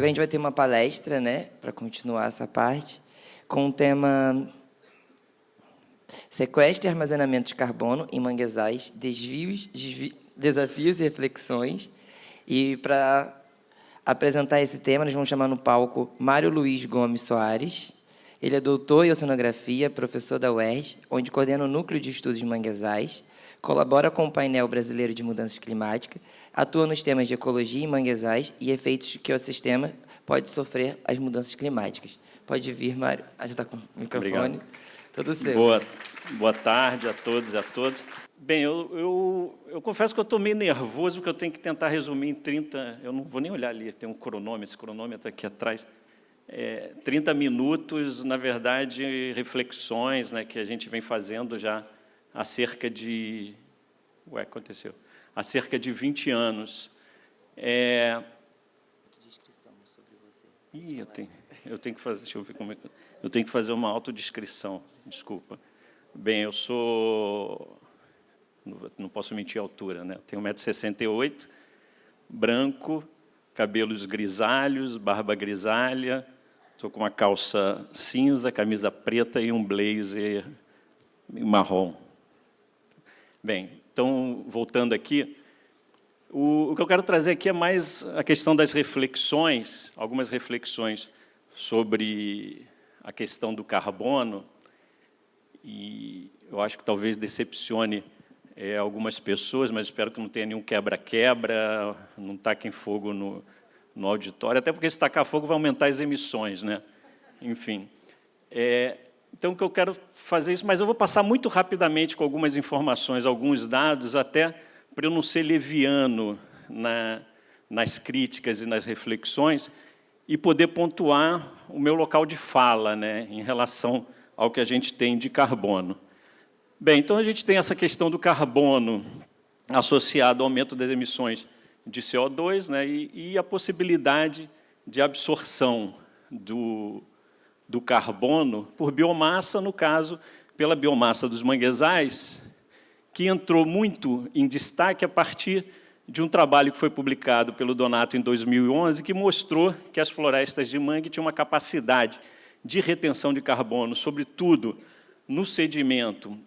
Agora a gente vai ter uma palestra, né, para continuar essa parte, com o tema Sequestro e Armazenamento de Carbono em Manguezais, Desafios e Reflexões. E para apresentar esse tema, nós vamos chamar no palco Mário Luiz Gomes Soares. Ele é doutor em oceanografia, professor da UERJ, onde coordena o Núcleo de Estudos de Manguezais, colabora com o Painel Brasileiro de Mudanças Climáticas, atua nos temas de ecologia em manguezais e efeitos que o sistema pode sofrer às mudanças climáticas. Pode vir, Mário. Já está com o microfone. Obrigado. Tudo seu. Boa tarde a todos e a todas. Bem, eu confesso que eu estou meio nervoso, porque eu tenho que tentar resumir em 30... Eu não vou nem olhar ali, tem um cronômetro, esse cronômetro aqui atrás. 30 minutos, na verdade, reflexões, né, que a gente vem fazendo já há cerca de... aconteceu. Há cerca de 20 anos. Descrição sobre você. Eu tenho que fazer... Deixa eu ver como é que... Eu tenho que fazer uma autodescrição, desculpa. Bem, eu sou... Não posso mentir a altura, né? Eu tenho 1,68 m, branco, cabelos grisalhos, barba grisalha, estou com uma calça cinza, camisa preta e um blazer marrom. Bem, então, voltando aqui, o que eu quero trazer aqui é mais a questão das reflexões, algumas reflexões sobre a questão do carbono, e eu acho que talvez decepcione algumas pessoas, mas espero que não tenha nenhum quebra-quebra, não taquem fogo no auditório, até porque se tacar fogo vai aumentar as emissões, né? Enfim. Então, o que eu quero fazer isso, mas eu vou passar muito rapidamente com algumas informações, alguns dados, até para eu não ser leviano nas críticas e nas reflexões, e poder pontuar o meu local de fala, né, em relação ao que a gente tem de carbono. Bem, então a gente tem essa questão do carbono associado ao aumento das emissões de CO2, né, e a possibilidade de absorção do carbono por biomassa, no caso, pela biomassa dos manguezais, que entrou muito em destaque a partir de um trabalho que foi publicado pelo Donato em 2011, que mostrou que as florestas de mangue tinham uma capacidade de retenção de carbono, sobretudo no sedimento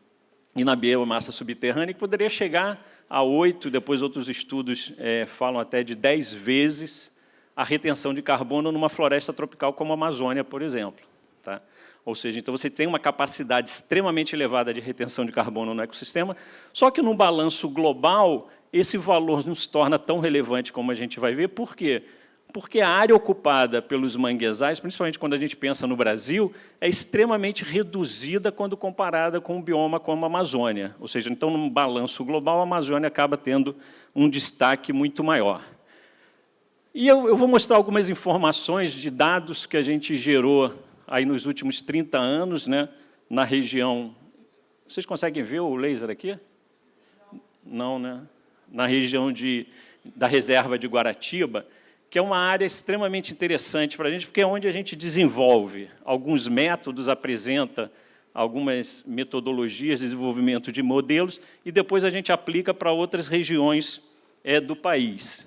e na biomassa subterrânea, que poderia chegar a 8, depois outros estudos falam até de 10 vezes a retenção de carbono numa floresta tropical como a Amazônia, por exemplo. Tá? Ou seja, então você tem uma capacidade extremamente elevada de retenção de carbono no ecossistema, só que, num balanço global, esse valor não se torna tão relevante como a gente vai ver. Por quê? Porque a área ocupada pelos manguezais, principalmente quando a gente pensa no Brasil, é extremamente reduzida quando comparada com um bioma como a Amazônia. Ou seja, então, num balanço global, a Amazônia acaba tendo um destaque muito maior. E eu vou mostrar algumas informações de dados que a gente gerou aí nos últimos 30 anos, né, na região... Vocês conseguem ver o laser aqui? Não, né? Na região da reserva de Guaratiba, que é uma área extremamente interessante para a gente, porque é onde a gente desenvolve alguns métodos, apresenta algumas metodologias de desenvolvimento de modelos, e depois a gente aplica para outras regiões do país.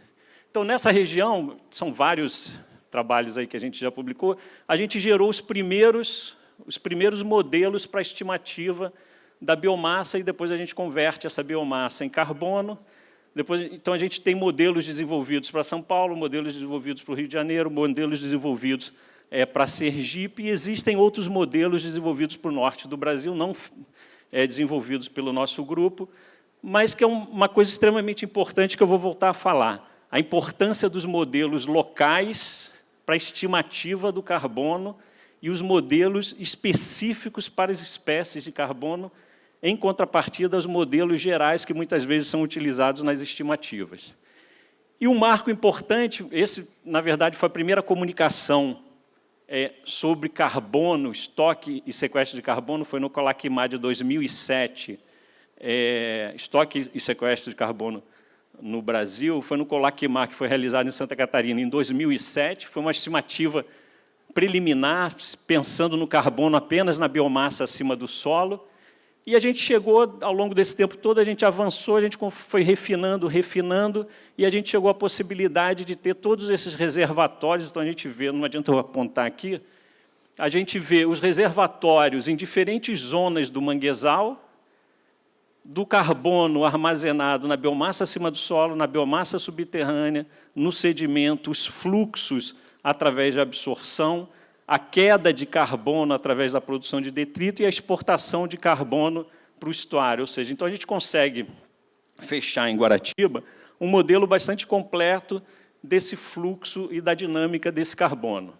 Então, nessa região, são vários trabalhos aí que a gente já publicou, a gente gerou os primeiros modelos para a estimativa da biomassa, e depois a gente converte essa biomassa em carbono. Então, a gente tem modelos desenvolvidos para São Paulo, modelos desenvolvidos para o Rio de Janeiro, modelos desenvolvidos para Sergipe, e existem outros modelos desenvolvidos para o norte do Brasil, não desenvolvidos pelo nosso grupo, mas que é uma coisa extremamente importante que eu vou voltar a falar. A importância dos modelos locais para a estimativa do carbono e os modelos específicos para as espécies de carbono, em contrapartida aos modelos gerais que muitas vezes são utilizados nas estimativas. E um marco importante, esse, na verdade, foi a primeira comunicação sobre carbono, estoque e sequestro de carbono, foi no COLACMA de 2007, estoque e sequestro de carbono no Brasil, foi no COLACMA, que foi realizado em Santa Catarina em 2007, foi uma estimativa preliminar, pensando no carbono apenas na biomassa acima do solo, E a gente chegou, ao longo desse tempo todo, a gente avançou, a gente foi refinando, e a gente chegou à possibilidade de ter todos esses reservatórios. Então, a gente vê, não adianta eu apontar aqui, a gente vê os reservatórios em diferentes zonas do manguezal, do carbono armazenado na biomassa acima do solo, na biomassa subterrânea, no sedimento, os fluxos através de absorção, a queda de carbono através da produção de detrito e a exportação de carbono para o estuário. Ou seja, então a gente consegue fechar em Guaratiba um modelo bastante completo desse fluxo e da dinâmica desse carbono.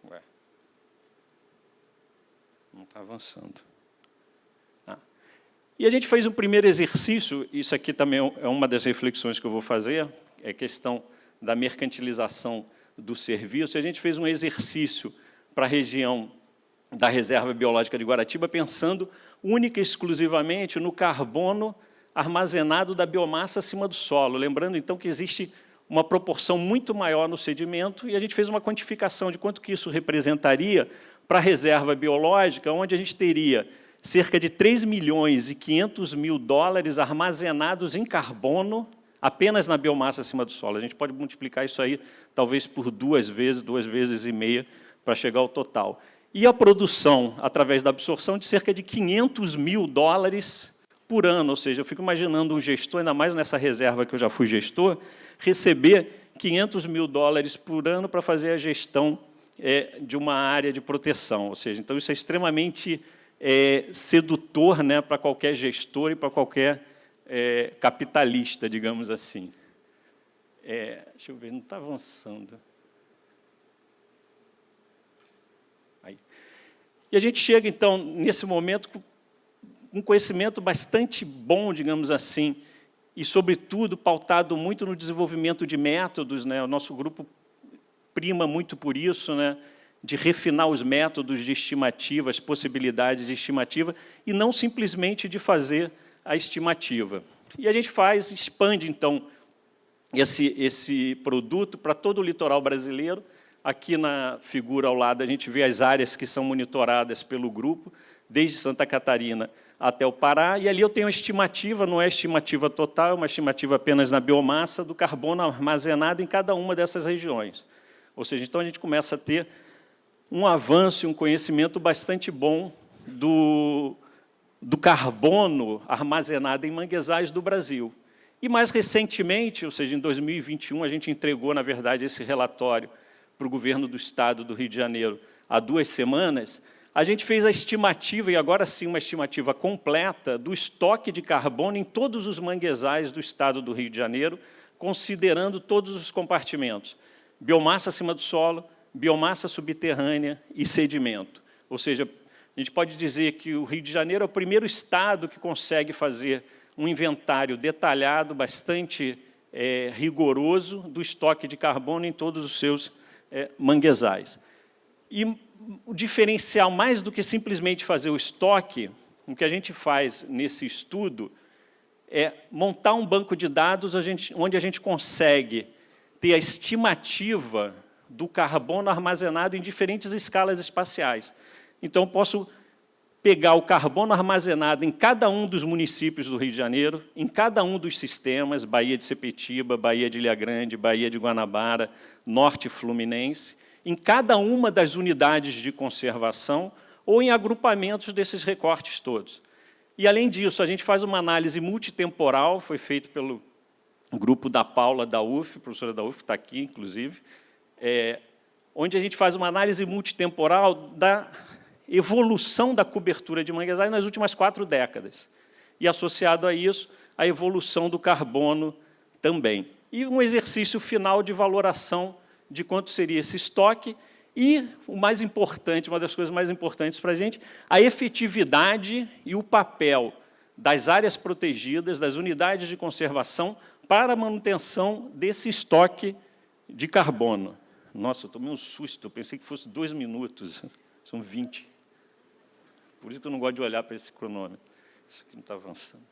Ué. Não está avançando. E a gente fez um primeiro exercício, isso aqui também é uma das reflexões que eu vou fazer, é a questão da mercantilização do serviço. A gente fez um exercício para a região da Reserva Biológica de Guaratiba, pensando única e exclusivamente no carbono armazenado da biomassa acima do solo. Lembrando, então, que existe uma proporção muito maior no sedimento, e a gente fez uma quantificação de quanto que isso representaria para a reserva biológica, onde a gente teria cerca de 3 milhões e 500 mil dólares armazenados em carbono apenas na biomassa acima do solo. A gente pode multiplicar isso aí, talvez, por 2 vezes e meia, para chegar ao total. E a produção, através da absorção, de cerca de 500 mil dólares por ano. Ou seja, eu fico imaginando um gestor, ainda mais nessa reserva que eu já fui gestor, receber 500 mil dólares por ano para fazer a gestão de uma área de proteção. Ou seja, então isso é extremamente sedutor, né, para qualquer gestor e para qualquer capitalista, digamos assim. Deixa eu ver, não está avançando. Aí. E a gente chega, então, nesse momento, com um conhecimento bastante bom, digamos assim, e, sobretudo, pautado muito no desenvolvimento de métodos, né? O nosso grupo prima muito por isso, né? De refinar os métodos de estimativa, as possibilidades de estimativa, e não simplesmente de fazer a estimativa. E a gente expande, então, esse produto para todo o litoral brasileiro. Aqui na figura ao lado, a gente vê as áreas que são monitoradas pelo grupo, desde Santa Catarina até o Pará, e ali eu tenho a estimativa, não é estimativa total, é uma estimativa apenas na biomassa, do carbono armazenado em cada uma dessas regiões. Ou seja, então a gente começa a ter um avanço e um conhecimento bastante bom do carbono armazenado em manguezais do Brasil. E, mais recentemente, ou seja, em 2021, a gente entregou, na verdade, esse relatório para o governo do Estado do Rio de Janeiro há 2 semanas, a gente fez a estimativa, e agora sim uma estimativa completa, do estoque de carbono em todos os manguezais do Estado do Rio de Janeiro, considerando todos os compartimentos: biomassa acima do solo, biomassa subterrânea e sedimento. Ou seja, a gente pode dizer que o Rio de Janeiro é o primeiro estado que consegue fazer um inventário detalhado, bastante rigoroso, do estoque de carbono em todos os seus manguezais. E o diferencial, mais do que simplesmente fazer o estoque, o que a gente faz nesse estudo é montar um banco de dados onde a gente consegue ter a estimativa do carbono armazenado em diferentes escalas espaciais. Então, eu posso pegar o carbono armazenado em cada um dos municípios do Rio de Janeiro, em cada um dos sistemas, Baía de Sepetiba, Baía de Ilha Grande, Baía de Guanabara, Norte Fluminense, em cada uma das unidades de conservação ou em agrupamentos desses recortes todos. E, além disso, a gente faz uma análise multitemporal, foi feito pelo grupo da Paula, da UF, a professora da UF está aqui, inclusive, onde a gente faz uma análise multitemporal da evolução da cobertura de manguezais nas últimas 4 décadas. E, associado a isso, a evolução do carbono também. E um exercício final de valoração de quanto seria esse estoque e, o mais importante, uma das coisas mais importantes para a gente, a efetividade e o papel das áreas protegidas, das unidades de conservação, para a manutenção desse estoque de carbono. Nossa, eu tomei um susto, eu pensei que fosse 2 minutos, são 20. Por isso que eu não gosto de olhar para esse cronômetro. Isso aqui não está avançando.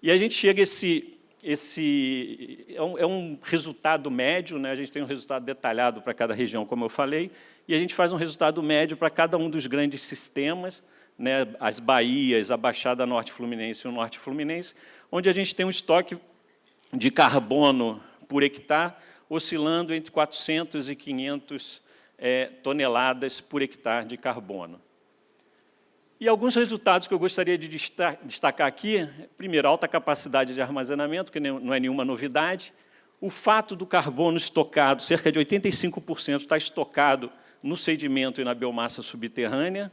E a gente chega é um resultado médio, né? A gente tem um resultado detalhado para cada região, como eu falei, e a gente faz um resultado médio para cada um dos grandes sistemas, né, as baías, a Baixada Norte Fluminense e o Norte Fluminense, onde a gente tem um estoque de carbono por hectare oscilando entre 400 e 500 toneladas por hectare de carbono. E alguns resultados que eu gostaria de destacar aqui: primeiro, alta capacidade de armazenamento, que não é nenhuma novidade. O fato do carbono estocado, cerca de 85% está estocado no sedimento e na biomassa subterrânea.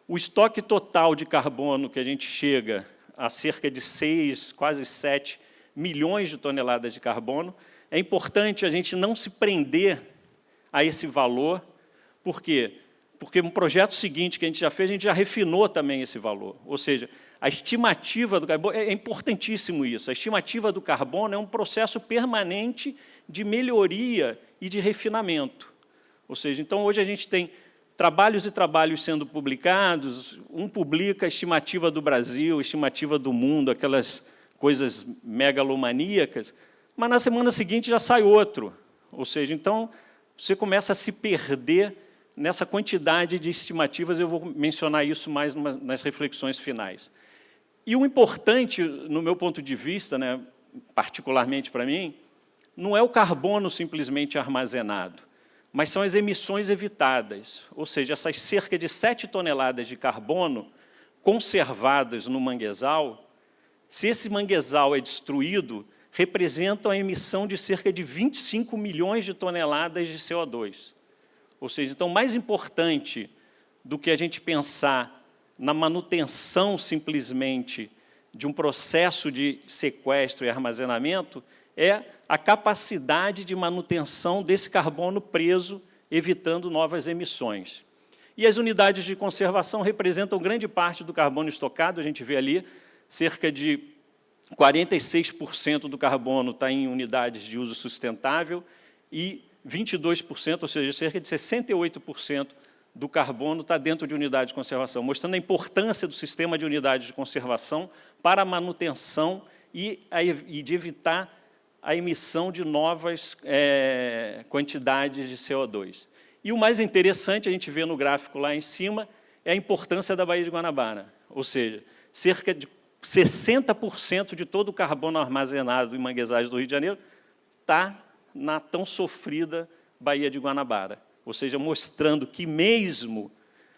O estoque total de carbono, que a gente chega a cerca de 6, quase 7 milhões de toneladas de carbono. É importante a gente não se prender a esse valor. Por quê? Porque no projeto seguinte que a gente já fez, a gente já refinou também esse valor. Ou seja, a estimativa do carbono, é importantíssimo isso, a estimativa do carbono é um processo permanente de melhoria e de refinamento. Ou seja, então, hoje a gente tem trabalhos e trabalhos sendo publicados, um publica a estimativa do Brasil, a estimativa do mundo, aquelas coisas megalomaníacas, mas na semana seguinte já sai outro. Ou seja, então, você começa a se perder nessa quantidade de estimativas. Eu vou mencionar isso mais nas reflexões finais. E o importante, no meu ponto de vista, né, particularmente para mim, não é o carbono simplesmente armazenado, mas são as emissões evitadas, ou seja, essas cerca de 7 toneladas de carbono conservadas no manguezal. Se esse manguezal é destruído, representam a emissão de cerca de 25 milhões de toneladas de CO2. Ou seja, então, mais importante do que a gente pensar na manutenção simplesmente de um processo de sequestro e armazenamento é a capacidade de manutenção desse carbono preso, evitando novas emissões. E as unidades de conservação representam grande parte do carbono estocado. A gente vê ali, cerca de 46% do carbono está em unidades de uso sustentável e 22%, ou seja, cerca de 68% do carbono está dentro de unidades de conservação, mostrando a importância do sistema de unidades de conservação para a manutenção e de evitar a emissão de novas quantidades de CO2. E o mais interessante, a gente vê no gráfico lá em cima, é a importância da Baía de Guanabara, ou seja, cerca de 60% de todo o carbono armazenado em manguezais do Rio de Janeiro está na tão sofrida Baía de Guanabara, ou seja, mostrando que mesmo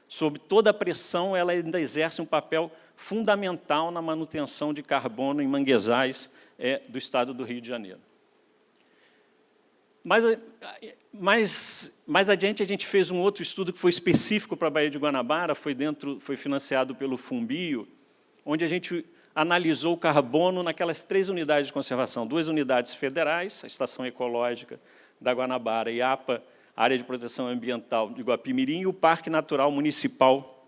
sob toda a pressão, ela ainda exerce um papel fundamental na manutenção de carbono em manguezais do estado do Rio de Janeiro. Mais adiante, a gente fez um outro estudo que foi específico para a Baía de Guanabara, foi financiado pelo Fumbio, onde a gente analisou o carbono naquelas 3 unidades de conservação, 2 unidades federais, a Estação Ecológica da Guanabara e a APA, Área de Proteção Ambiental de Guapimirim, e o Parque Natural Municipal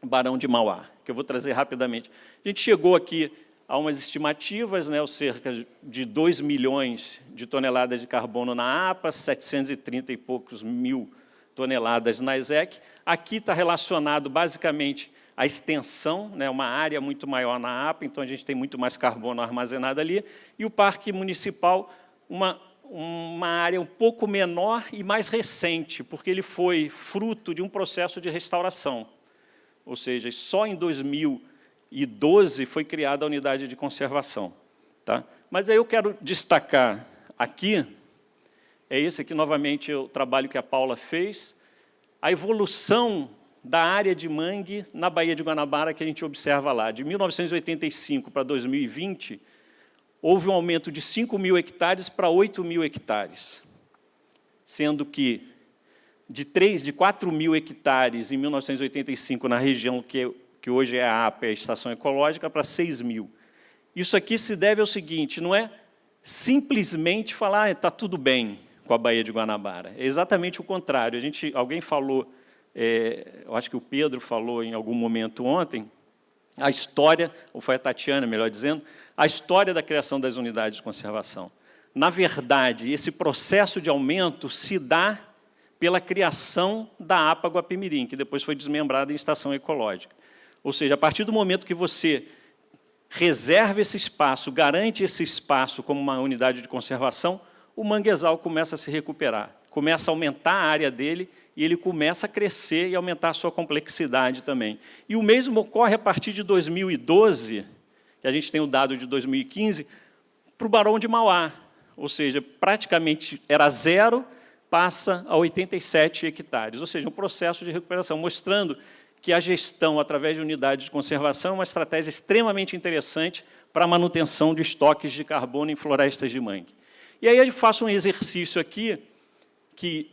Barão de Mauá, que eu vou trazer rapidamente. A gente chegou aqui a umas estimativas, né, cerca de 2 milhões de toneladas de carbono na APA, 730 e poucos mil toneladas na ESEC. Aqui está relacionado, basicamente, a extensão, né, uma área muito maior na APA, então a gente tem muito mais carbono armazenado ali, e o Parque Municipal, uma área um pouco menor e mais recente, porque ele foi fruto de um processo de restauração. Ou seja, só em 2012 foi criada a unidade de conservação. Tá? Mas aí eu quero destacar aqui, esse aqui, novamente, o trabalho que a Paula fez, a evolução da área de mangue na Baía de Guanabara, que a gente observa lá. De 1985 para 2020, houve um aumento de 5 mil hectares para 8 mil hectares, sendo que de 4 mil hectares em 1985 na região que hoje é a APA, a Estação Ecológica, para 6 mil. Isso aqui se deve ao seguinte, não é simplesmente falar está tudo bem com a Baía de Guanabara, é exatamente o contrário. Alguém falou, eu acho que o Pedro falou em algum momento ontem, a história, ou foi a Tatiana, melhor dizendo, a história da criação das unidades de conservação. Na verdade, esse processo de aumento se dá pela criação da APA Guapimirim, que depois foi desmembrada em Estação Ecológica. Ou seja, a partir do momento que você reserva esse espaço, garante esse espaço como uma unidade de conservação, o manguezal começa a se recuperar, começa a aumentar a área dele e ele começa a crescer e aumentar a sua complexidade também. E o mesmo ocorre a partir de 2012, que a gente tem o dado de 2015, para o Barão de Mauá, ou seja, praticamente era 0, passa a 87 hectares, ou seja, um processo de recuperação, mostrando que a gestão, através de unidades de conservação, é uma estratégia extremamente interessante para a manutenção de estoques de carbono em florestas de mangue. E aí eu faço um exercício aqui, que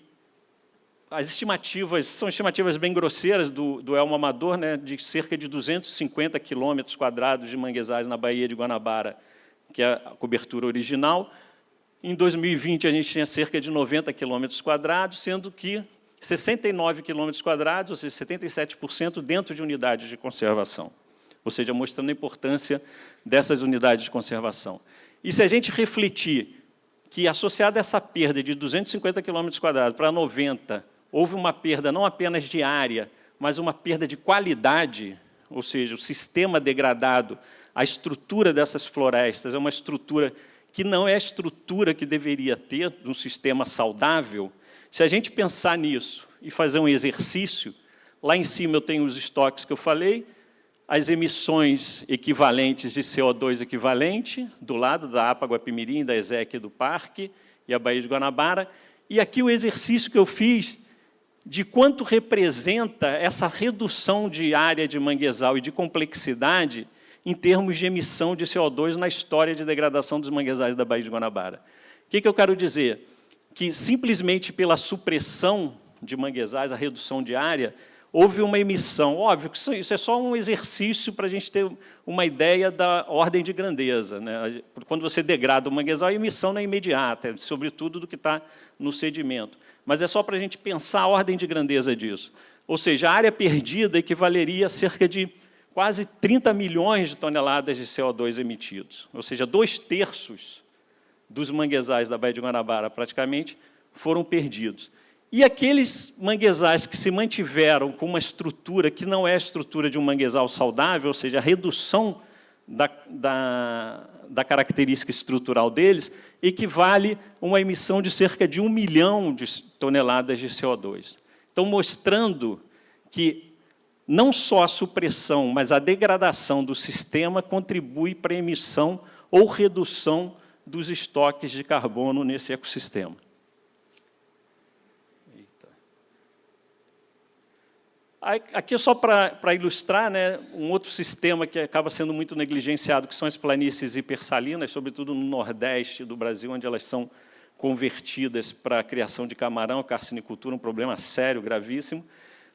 as estimativas são estimativas bem grosseiras do Elmo Amador, né, de cerca de 250 quilômetros quadrados de manguezais na Baía de Guanabara, que é a cobertura original. Em 2020, a gente tinha cerca de 90 quilômetros quadrados, sendo que 69 quilômetros quadrados, ou seja, 77% dentro de unidades de conservação. Ou seja, mostrando a importância dessas unidades de conservação. E se a gente refletir que, associada a essa perda de 250 quilômetros quadrados para 90, houve uma perda não apenas de área, mas uma perda de qualidade, ou seja, o sistema degradado, a estrutura dessas florestas é uma estrutura que não é a estrutura que deveria ter de um sistema saudável. Se a gente pensar nisso e fazer um exercício, lá em cima eu tenho os estoques que eu falei, as emissões equivalentes de CO2 equivalente, do lado da APA Guapimirim, da ESEC do Parque e a Baía de Guanabara, e aqui o exercício que eu fiz de quanto representa essa redução de área de manguezal e de complexidade em termos de emissão de CO2 na história de degradação dos manguezais da Baía de Guanabara. O que eu quero dizer? Que, simplesmente pela supressão de manguezais, a redução de área, houve uma emissão. Óbvio que isso é só um exercício para a gente ter uma ideia da ordem de grandeza, né? Quando você degrada o manguezal, a emissão não é imediata, sobretudo do que está no sedimento. Mas é só para a gente pensar a ordem de grandeza disso. Ou seja, a área perdida equivaleria a cerca de quase 30 milhões de toneladas de CO2 emitidos. Ou seja, 2/3 dos manguezais da Baía de Guanabara, praticamente, foram perdidos. E aqueles manguezais que se mantiveram com uma estrutura que não é a estrutura de um manguezal saudável, ou seja, a redução da característica estrutural deles, equivale a uma emissão de cerca de 1 milhão de toneladas de CO2. Então, mostrando que não só a supressão, mas a degradação do sistema contribui para a emissão ou redução dos estoques de carbono nesse ecossistema. Aqui, só para ilustrar, né, um outro sistema que acaba sendo muito negligenciado, que são as planícies hipersalinas, sobretudo no Nordeste do Brasil, onde elas são convertidas para a criação de camarão, carcinicultura, um problema sério, gravíssimo.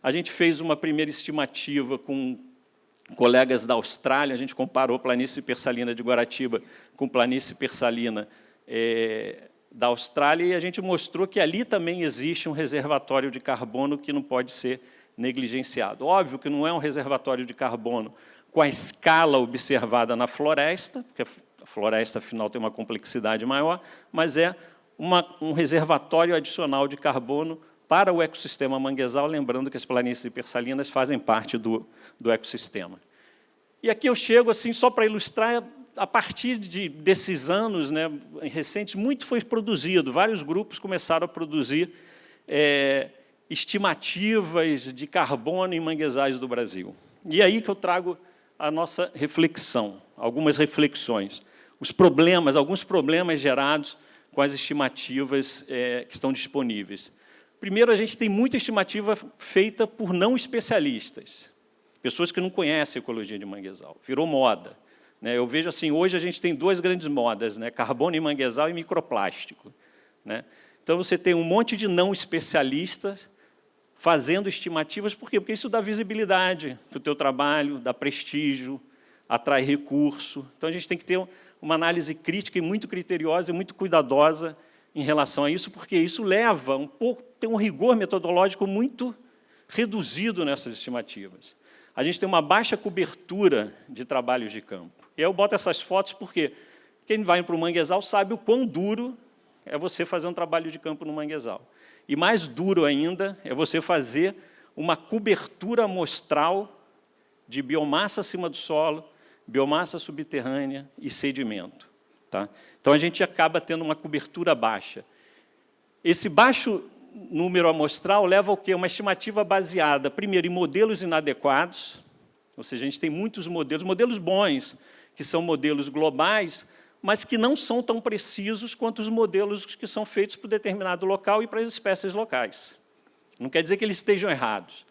A gente fez uma primeira estimativa com colegas da Austrália, a gente comparou a planície hipersalina de Guaratiba com planície hipersalina da Austrália, e a gente mostrou que ali também existe um reservatório de carbono que não pode ser negligenciado. Óbvio que não é um reservatório de carbono com a escala observada na floresta, porque a floresta, afinal, tem uma complexidade maior, mas é um reservatório adicional de carbono para o ecossistema manguezal, lembrando que as planícies hipersalinas fazem parte do ecossistema. E aqui eu chego, assim, só para ilustrar, a partir desses anos, né, recentes, muito foi produzido, vários grupos começaram a produzir estimativas de carbono em manguezais do Brasil. E é aí que eu trago a nossa reflexão, algumas reflexões, alguns problemas gerados com as estimativas que estão disponíveis. Primeiro, a gente tem muita estimativa feita por não especialistas, pessoas que não conhecem a ecologia de manguezal, virou moda, né? Eu vejo assim, hoje a gente tem duas grandes modas, né? Carbono em manguezal e microplástico, né? Então, você tem um monte de não especialistas fazendo estimativas. Por quê? Porque isso dá visibilidade para o teu trabalho, dá prestígio, atrai recurso. Então, a gente tem que ter uma análise crítica e muito criteriosa e muito cuidadosa em relação a isso, porque isso leva tem um rigor metodológico muito reduzido nessas estimativas. A gente tem uma baixa cobertura de trabalhos de campo. E eu boto essas fotos porque quem vai para o manguezal sabe o quão duro é você fazer um trabalho de campo no manguezal. E mais duro ainda é você fazer uma cobertura amostral de biomassa acima do solo, biomassa subterrânea e sedimento. Tá? Então, a gente acaba tendo uma cobertura baixa. Esse baixo número amostral leva ao quê? Uma estimativa baseada, primeiro, em modelos inadequados, ou seja, a gente tem muitos modelos bons, que são modelos globais, mas que não são tão precisos quanto os modelos que são feitos para determinado local e para as espécies locais. Não quer dizer que eles estejam errados.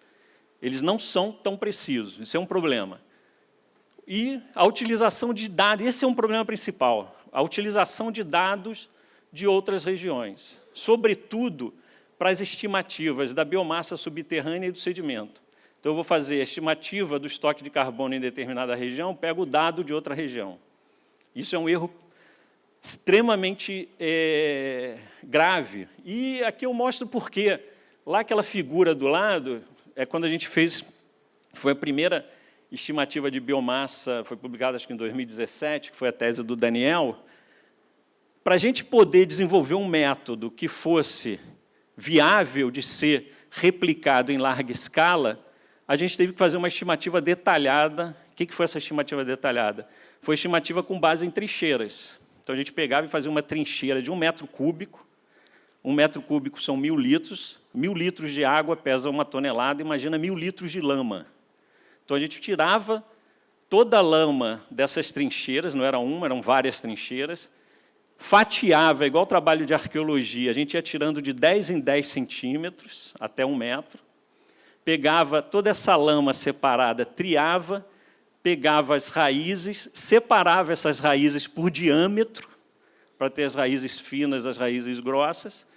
Eles não são tão precisos, isso é um problema. E a utilização de dados, esse é um problema principal, a utilização de dados de outras regiões, sobretudo para as estimativas da biomassa subterrânea e do sedimento. Então, eu vou fazer a estimativa do estoque de carbono em determinada região, pego o dado de outra região. Isso é um erro extremamente grave. E aqui eu mostro por quê. Lá, aquela figura do lado, é quando a gente fez, foi a primeira estimativa de biomassa, foi publicada, acho que em 2017, que foi a tese do Daniel. Para a gente poder desenvolver um método que fosse viável de ser replicado em larga escala, a gente teve que fazer uma estimativa detalhada. O que foi essa estimativa detalhada? Foi estimativa com base em trincheiras. Então, a gente pegava e fazia uma trincheira de 1 metro cúbico. 1 metro cúbico são 1.000 litros. 1.000 litros de água pesa 1 tonelada. Imagina 1.000 litros de lama. Então, a gente tirava toda a lama dessas trincheiras, não era uma, eram várias trincheiras, fatiava, igual o trabalho de arqueologia, a gente ia tirando de 10 em 10 centímetros, até 1 metro, pegava toda essa lama separada, triava, pegava as raízes, separava essas raízes por diâmetro, para ter as raízes finas, as raízes grossas,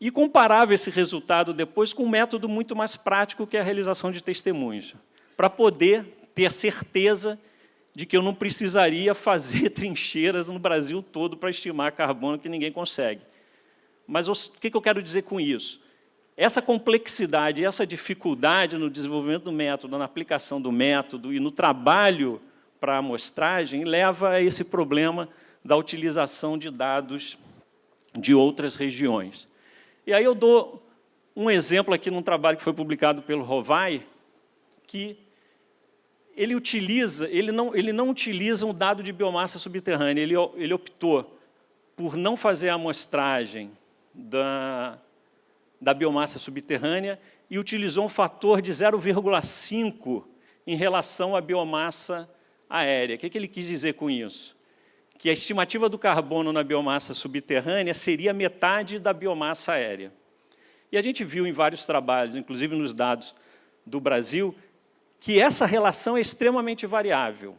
e comparava esse resultado depois com um método muito mais prático, que é a realização de testemunhos, para poder ter a certeza de que eu não precisaria fazer trincheiras no Brasil todo para estimar carbono, que ninguém consegue. Mas o que eu quero dizer com isso? Essa complexidade, essa dificuldade no desenvolvimento do método, na aplicação do método e no trabalho para a amostragem, leva a esse problema da utilização de dados de outras regiões. E aí eu dou um exemplo aqui num trabalho que foi publicado pelo Rovai, que ele não utiliza um dado de biomassa subterrânea, ele optou por não fazer a amostragem da biomassa subterrânea e utilizou um fator de 0,5 em relação à biomassa aérea. O que ele quis dizer com isso? Que a estimativa do carbono na biomassa subterrânea seria metade da biomassa aérea. E a gente viu em vários trabalhos, inclusive nos dados do Brasil, que essa relação é extremamente variável.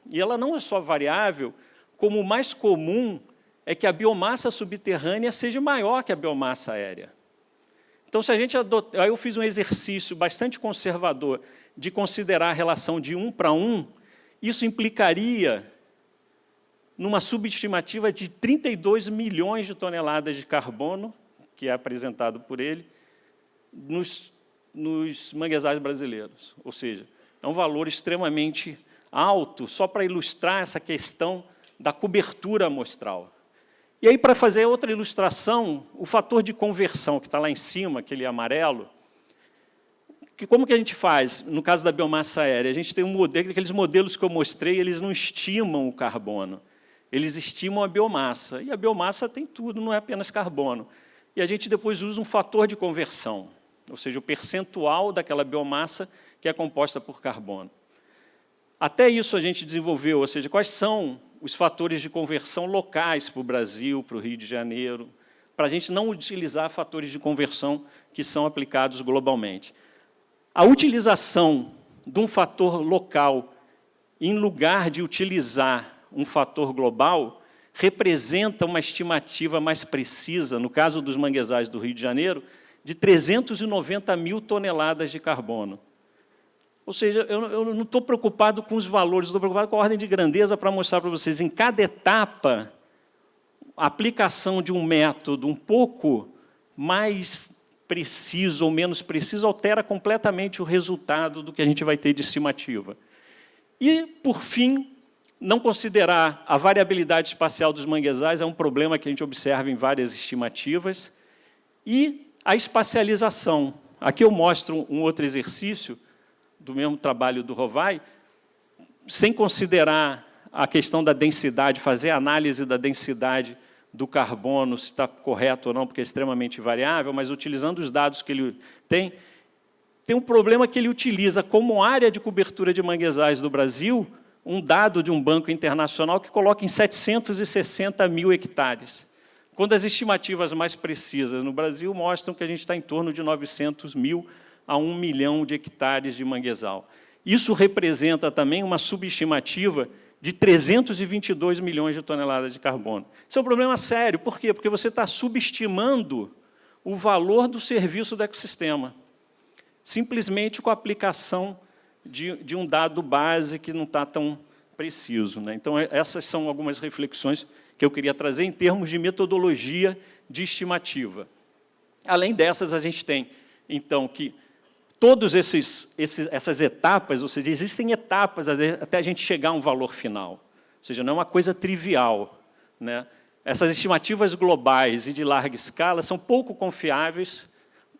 E ela não é só variável, como o mais comum é que a biomassa subterrânea seja maior que a biomassa aérea. Então, se a gente adotar, eu fiz um exercício bastante conservador de considerar a relação de 1 para 1, isso implicaria numa subestimativa de 32 milhões de toneladas de carbono, que é apresentado por ele, nos manguezais brasileiros. Ou seja, é um valor extremamente alto, só para ilustrar essa questão da cobertura amostral. E aí, para fazer outra ilustração, o fator de conversão, que está lá em cima, aquele amarelo, como que a gente faz, no caso da biomassa aérea? A gente tem um modelo, aqueles modelos que eu mostrei, eles não estimam o carbono, eles estimam a biomassa. E a biomassa tem tudo, não é apenas carbono. E a gente depois usa um fator de conversão, ou seja, o percentual daquela biomassa que é composta por carbono. Até isso a gente desenvolveu, ou seja, quais são os fatores de conversão locais para o Brasil, para o Rio de Janeiro, para a gente não utilizar fatores de conversão que são aplicados globalmente. A utilização de um fator local em lugar de utilizar um fator global representa uma estimativa mais precisa, no caso dos manguezais do Rio de Janeiro, de 390 mil toneladas de carbono. Ou seja, eu não estou preocupado com os valores, estou preocupado com a ordem de grandeza para mostrar para vocês, em cada etapa, a aplicação de um método um pouco mais preciso ou menos preciso altera completamente o resultado do que a gente vai ter de estimativa. E, por fim, não considerar a variabilidade espacial dos manguezais é um problema que a gente observa em várias estimativas. E a espacialização. Aqui eu mostro um outro exercício do mesmo trabalho do Rovai, sem considerar a questão da densidade, fazer a análise da densidade do carbono, se está correto ou não, porque é extremamente variável, mas utilizando os dados que ele tem um problema que ele utiliza como área de cobertura de manguezais do Brasil, um dado de um banco internacional que coloca em 760 mil hectares, quando as estimativas mais precisas no Brasil mostram que a gente está em torno de 900 mil a 1 milhão de hectares de manguezal. Isso representa também uma subestimativa de 322 milhões de toneladas de carbono. Isso é um problema sério. Por quê? Porque você está subestimando o valor do serviço do ecossistema, simplesmente com a aplicação de um dado base que não está tão preciso, né? Então, essas são algumas reflexões que eu queria trazer em termos de metodologia de estimativa. Além dessas, a gente tem, então, que todas essas etapas, ou seja, existem etapas até a gente chegar a um valor final. Ou seja, não é uma coisa trivial, né? Essas estimativas globais e de larga escala são pouco confiáveis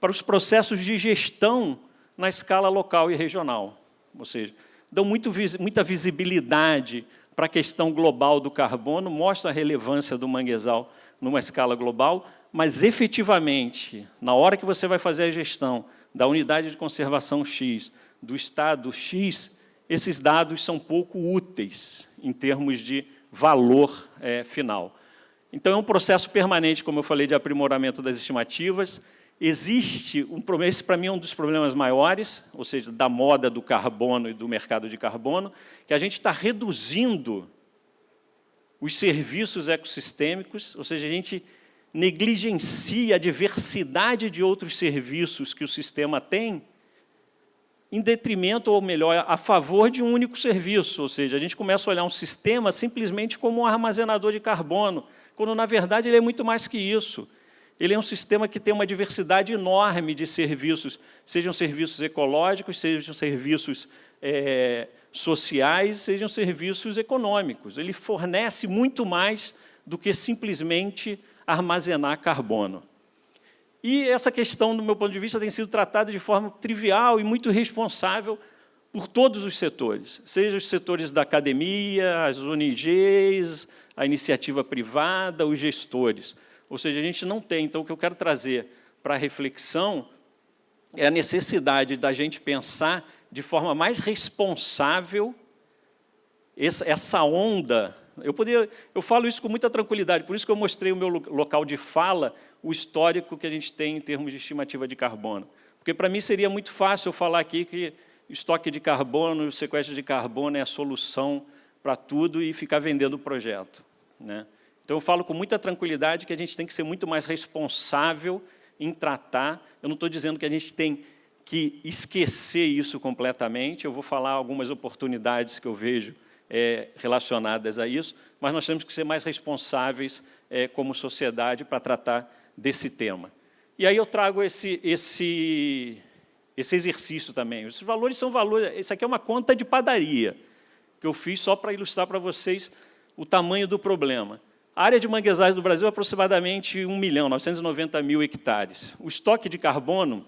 para os processos de gestão na escala local e regional. Ou seja, dão muita visibilidade para a questão global do carbono, mostram a relevância do manguezal numa escala global, mas, efetivamente, na hora que você vai fazer a gestão da unidade de conservação X, do estado X, esses dados são pouco úteis em termos de valor final. Então, é um processo permanente, como eu falei, de aprimoramento das estimativas. Existe um problema, esse para mim é um dos problemas maiores, ou seja, da moda do carbono e do mercado de carbono, que a gente está reduzindo os serviços ecossistêmicos, ou seja, a gente negligencia a diversidade de outros serviços que o sistema tem, em detrimento, ou melhor, a favor de um único serviço. Ou seja, a gente começa a olhar um sistema simplesmente como um armazenador de carbono, quando, na verdade, ele é muito mais que isso. Ele é um sistema que tem uma diversidade enorme de serviços, sejam serviços ecológicos, sejam serviços sociais, sejam serviços econômicos. Ele fornece muito mais do que simplesmente armazenar carbono. E essa questão, do meu ponto de vista, tem sido tratada de forma trivial e muito irresponsável por todos os setores, seja os setores da academia, as ONGs, a iniciativa privada, os gestores. Ou seja, a gente não tem. Então, o que eu quero trazer para a reflexão é a necessidade da gente pensar de forma mais responsável essa onda. Eu falo isso com muita tranquilidade, por isso que eu mostrei o meu local de fala, o histórico que a gente tem em termos de estimativa de carbono. Porque, para mim, seria muito fácil eu falar aqui que estoque de carbono e o sequestro de carbono é a solução para tudo e ficar vendendo o projeto, né? Então, eu falo com muita tranquilidade que a gente tem que ser muito mais responsável em tratar. Eu não estou dizendo que a gente tem que esquecer isso completamente. Eu vou falar algumas oportunidades que eu vejo relacionadas a isso, mas nós temos que ser mais responsáveis como sociedade para tratar desse tema. E aí eu trago esse exercício também. Esses valores são valores... Isso aqui é uma conta de padaria que eu fiz só para ilustrar para vocês o tamanho do problema. A área de manguezais do Brasil é aproximadamente 1.990.000 hectares. O estoque de carbono,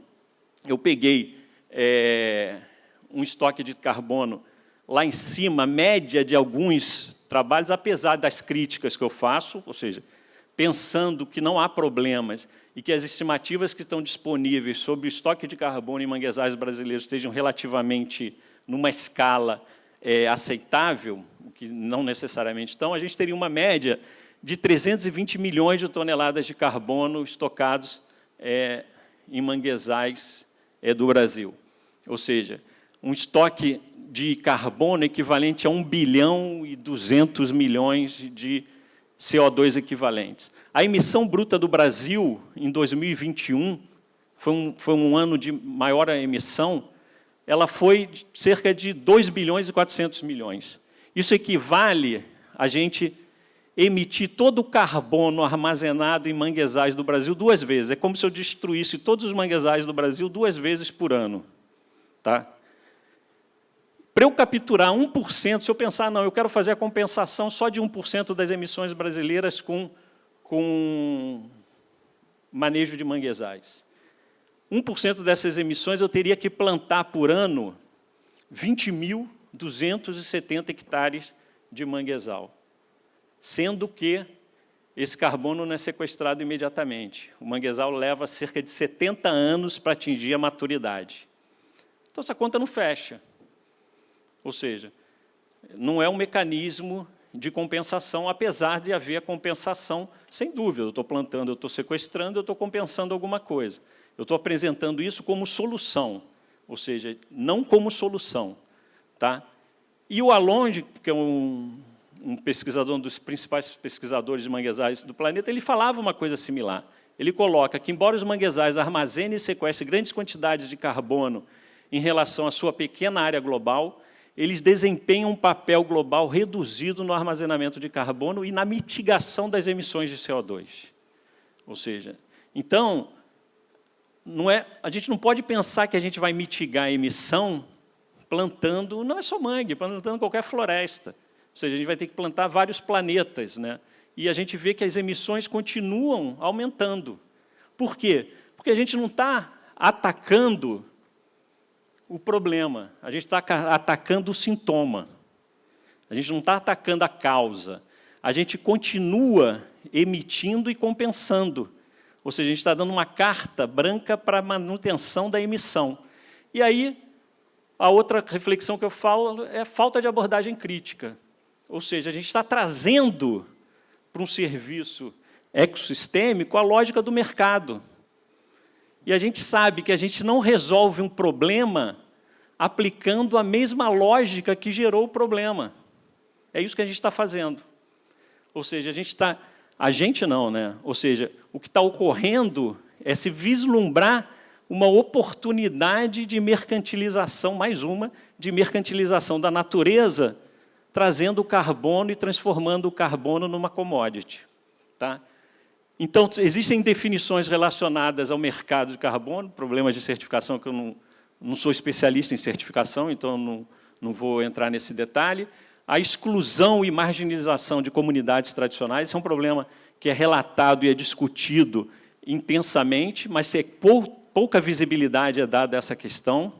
eu peguei um estoque de carbono lá em cima, média de alguns trabalhos, apesar das críticas que eu faço, ou seja, pensando que não há problemas e que as estimativas que estão disponíveis sobre o estoque de carbono em manguezais brasileiros estejam relativamente numa escala aceitável, o que não necessariamente estão, a gente teria uma média de 320 milhões de toneladas de carbono estocados em manguezais do Brasil. Ou seja, um estoque de carbono equivalente a 1 bilhão e 200 milhões de CO2 equivalentes. A emissão bruta do Brasil, em 2021, foi um ano de maior emissão, ela foi cerca de 2 bilhões e 400 milhões. Isso equivale a gente emitir todo o carbono armazenado em manguezais do Brasil 2 vezes. É como se eu destruísse todos os manguezais do Brasil 2 vezes por ano. Tá? Para eu capturar 1%, se eu pensar, não, eu quero fazer a compensação só de 1% das emissões brasileiras com manejo de manguezais. 1% dessas emissões eu teria que plantar por ano 20.270 hectares de manguezal, sendo que esse carbono não é sequestrado imediatamente. O manguezal leva cerca de 70 anos para atingir a maturidade. Então, essa conta não fecha. Ou seja, não é um mecanismo de compensação, apesar de haver a compensação, sem dúvida. Eu estou plantando, eu estou sequestrando, eu estou compensando alguma coisa. Eu estou apresentando isso como solução, ou seja, não como solução. Tá? E o Alonde, que é um pesquisador, um dos principais pesquisadores de manguezais do planeta, ele falava uma coisa similar. Ele coloca que, embora os manguezais armazenem e sequestrem grandes quantidades de carbono em relação à sua pequena área global, eles desempenham um papel global reduzido no armazenamento de carbono e na mitigação das emissões de CO2. Ou seja, então, a gente não pode pensar que a gente vai mitigar a emissão plantando, não é só mangue, plantando qualquer floresta. Ou seja, a gente vai ter que plantar vários planetas, né? E a gente vê que as emissões continuam aumentando. Por quê? Porque a gente não está atacando o problema, a gente está atacando o sintoma. A gente não está atacando a causa. A gente continua emitindo e compensando. Ou seja, a gente está dando uma carta branca para a manutenção da emissão. E aí, a outra reflexão que eu falo é a falta de abordagem crítica. Ou seja, a gente está trazendo para um serviço ecossistêmico a lógica do mercado. E a gente sabe que a gente não resolve um problema aplicando a mesma lógica que gerou o problema. É isso que a gente está fazendo. Ou seja, a gente não, né? Ou seja, o que está ocorrendo é se vislumbrar uma oportunidade de mercantilização, mais uma, de mercantilização da natureza, trazendo o carbono e transformando o carbono numa commodity. Tá? Então, existem definições relacionadas ao mercado de carbono, problemas de certificação, que eu não sou especialista em certificação, então não vou entrar nesse detalhe. A exclusão e marginalização de comunidades tradicionais, esse é um problema que é relatado e é discutido intensamente, mas pouca visibilidade é dada a essa questão.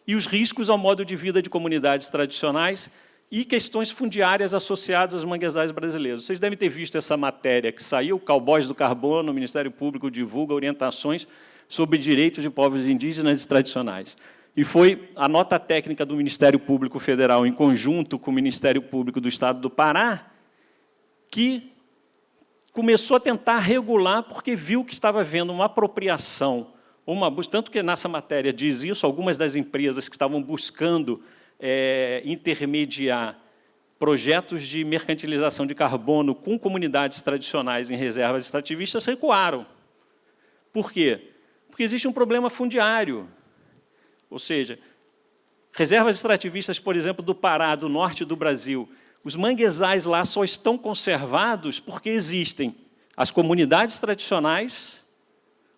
E os riscos ao modo de vida de comunidades tradicionais e questões fundiárias associadas aos manguezais brasileiros. Vocês devem ter visto essa matéria que saiu, Cowboys do Carbono, o Ministério Público divulga orientações sobre direitos de povos indígenas e tradicionais. E foi a nota técnica do Ministério Público Federal, em conjunto com o Ministério Público do Estado do Pará, que começou a tentar regular, porque viu que estava havendo uma apropriação, tanto que nessa matéria diz isso, algumas das empresas que estavam buscando intermediar projetos de mercantilização de carbono com comunidades tradicionais em reservas extrativistas recuaram. Por quê? Porque existe um problema fundiário. Ou seja, reservas extrativistas, por exemplo, do Pará, do norte do Brasil, os manguezais lá só estão conservados porque existem as comunidades tradicionais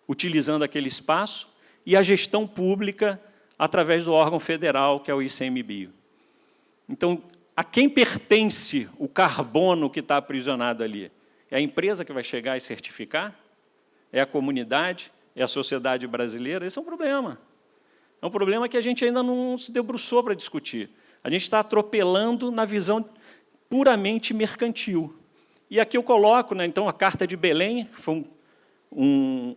utilizando aquele espaço e a gestão pública através do órgão federal, que é o ICMBio. Então, a quem pertence o carbono que está aprisionado ali? É a empresa que vai chegar e certificar? É a comunidade? É a sociedade brasileira? Esse é um problema. É um problema que a gente ainda não se debruçou para discutir. A gente está atropelando na visão puramente mercantil. E aqui eu coloco, né, então, a Carta de Belém, foi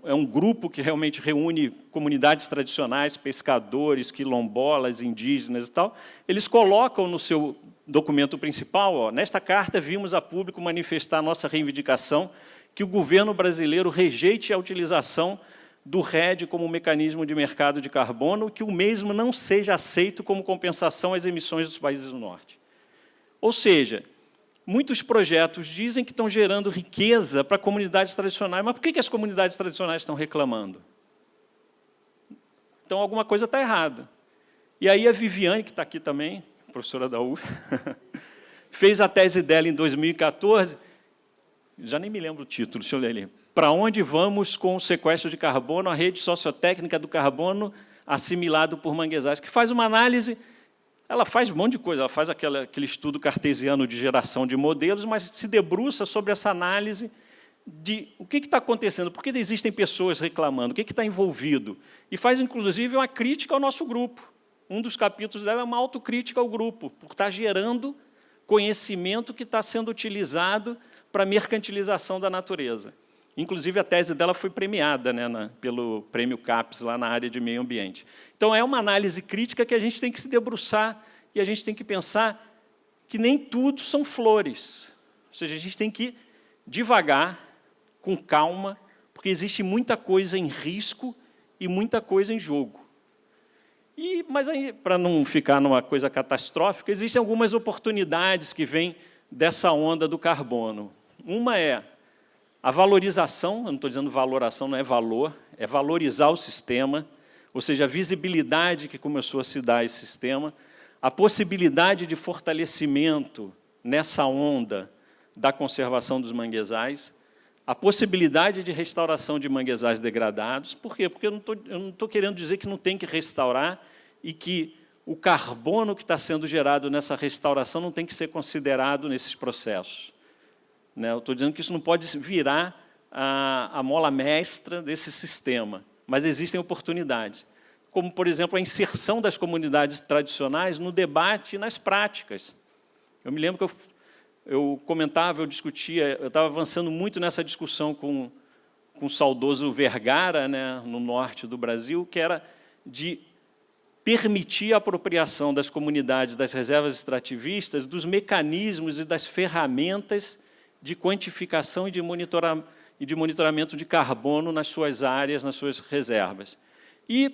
é um grupo que realmente reúne comunidades tradicionais, pescadores, quilombolas, indígenas e tal. Eles colocam no seu documento principal, nesta carta vimos a público manifestar nossa reivindicação que o governo brasileiro rejeite a utilização do RED como mecanismo de mercado de carbono, que o mesmo não seja aceito como compensação às emissões dos países do Norte. Ou seja, muitos projetos dizem que estão gerando riqueza para comunidades tradicionais, mas por que as comunidades tradicionais estão reclamando? Então, alguma coisa está errada. E aí a Viviane, que está aqui também, professora da UF, fez a tese dela em 2014, já nem me lembro o título, deixa eu ler ali. Para onde vamos com o sequestro de carbono, a rede sociotécnica do carbono assimilado por manguezais, que faz uma análise. Ela faz um monte de coisa, ela faz aquele estudo cartesiano de geração de modelos, mas se debruça sobre essa análise de o que está acontecendo, por que existem pessoas reclamando, o que está envolvido. E faz, inclusive, uma crítica ao nosso grupo. Um dos capítulos dela é uma autocrítica ao grupo, por estar gerando conhecimento que está sendo utilizado para a mercantilização da natureza. Inclusive, a tese dela foi premiada, né, pelo Prêmio CAPES, lá na área de meio ambiente. Então, é uma análise crítica que a gente tem que se debruçar e a gente tem que pensar que nem tudo são flores. Ou seja, a gente tem que ir devagar, com calma, porque existe muita coisa em risco e muita coisa em jogo. Mas, para não ficar numa coisa catastrófica, existem algumas oportunidades que vêm dessa onda do carbono. Uma é a valorização, eu não estou dizendo valoração, não é valor, é valorizar o sistema, ou seja, a visibilidade que começou a se dar a esse sistema, a possibilidade de fortalecimento nessa onda da conservação dos manguezais, a possibilidade de restauração de manguezais degradados. Por quê? Porque eu não estou querendo dizer que não tem que restaurar e que o carbono que está sendo gerado nessa restauração não tem que ser considerado nesses processos. Eu estou dizendo que isso não pode virar a mola mestra desse sistema, mas existem oportunidades, como, por exemplo, a inserção das comunidades tradicionais no debate e nas práticas. Eu me lembro que eu comentava, eu discutia, eu estava avançando muito nessa discussão com o saudoso Vergara, né, no norte do Brasil, que era de permitir a apropriação das comunidades das reservas extrativistas dos mecanismos e das ferramentas de quantificação e de monitoramento de carbono nas suas áreas, nas suas reservas. E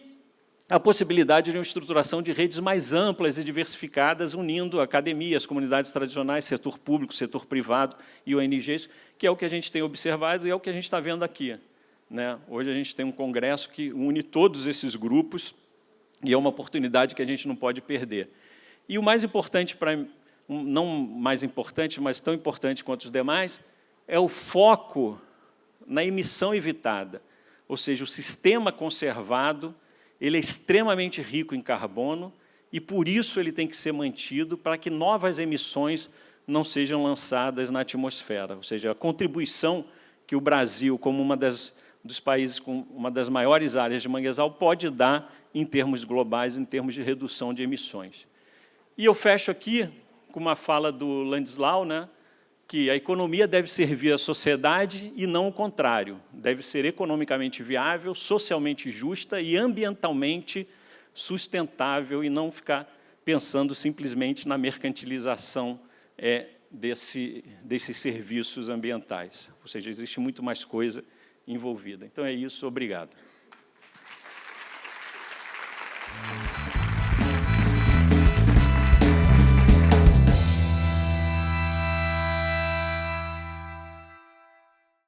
a possibilidade de uma estruturação de redes mais amplas e diversificadas, unindo academias, comunidades tradicionais, setor público, setor privado e ONGs, que é o que a gente tem observado e é o que a gente está vendo aqui. Hoje a gente tem um congresso que une todos esses grupos e é uma oportunidade que a gente não pode perder. E o mais importante, não mais importante, mas tão importante quanto os demais, é o foco na emissão evitada. Ou seja, o sistema conservado, ele é extremamente rico em carbono e, por isso, ele tem que ser mantido para que novas emissões não sejam lançadas na atmosfera. Ou seja, a contribuição que o Brasil, como dos países com uma das maiores áreas de manguezal, pode dar em termos globais, em termos de redução de emissões. E eu fecho aqui com uma fala do Landislau, que a economia deve servir à sociedade e não o contrário. Deve ser economicamente viável, socialmente justa e ambientalmente sustentável, e não ficar pensando simplesmente na mercantilização desses serviços ambientais. Ou seja, existe muito mais coisa envolvida. Então, é isso. Obrigado.